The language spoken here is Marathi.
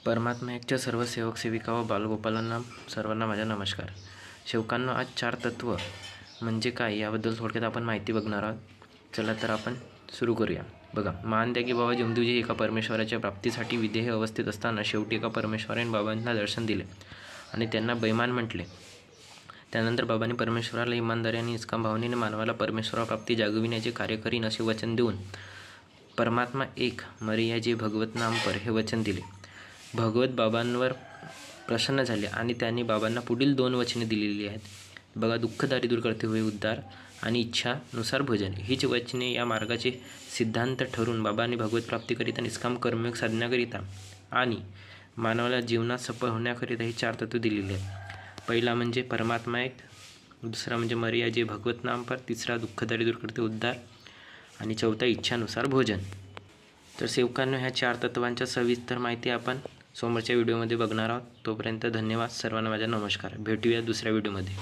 परमात्मा एकच्या सर्व सेवक सेविका व बालगोपालांना सर्वांना माझा नमस्कार. सेवकांनो, आज चार तत्व म्हणजे काय याबद्दल थोडक्यात आपण माहिती बघणार आहोत. चला तर आपण सुरू करूया. बघा, मान द्या की बाबा जमदूजी एका परमेश्वराच्या प्राप्तीसाठी विधेय अवस्थेत असताना शेवटी एका परमेश्वराने बाबांना दर्शन दिले आणि त्यांना बैमान म्हटले. त्यानंतर बाबांनी परमेश्वराला इमानदारी आणि निष्काम भावनेने मानवाला परमेश्वराप्राप्ती जागविण्याचे कार्य करीन असे वचन देऊन परमात्मा एक मरिया जे भगवत नाम पर हे वचन दिले. भगवत बाबांवर प्रसन्न झाले आणि त्यांनी बाबांना पुढील 2 वचने दिलेली आहेत. बघा, दुःखदारी दूर करते हुए उद्धार आणि इच्छानुसार भोजन हीच वचने या मार्गाचे सिद्धांत ठरून बाबांनी भगवत प्राप्तीकरिता निष्काम कर्मयोग साधण्याकरिता आणि मानवाला जीवनात सफळ होण्याकरिता ही 4 तत्व दिलेली आहेत. पहिला म्हणजे परमात्मा एक, दुसरा म्हणजे मरिया जे भगवत नाम पर, तिसरा दुःखदारी दूर करते उद्धार आणि चौथा इच्छानुसार भोजन. तर सेवकांनो, ह्या 4 तत्वांच्या सविस्तर माहिती आपण समोरच्या व्हिडिओमध्ये बघणार आहोत. तोपर्यंत धन्यवाद. सर्वांना माझा नमस्कार. भेटूया दुसऱ्या व्हिडिओमध्ये.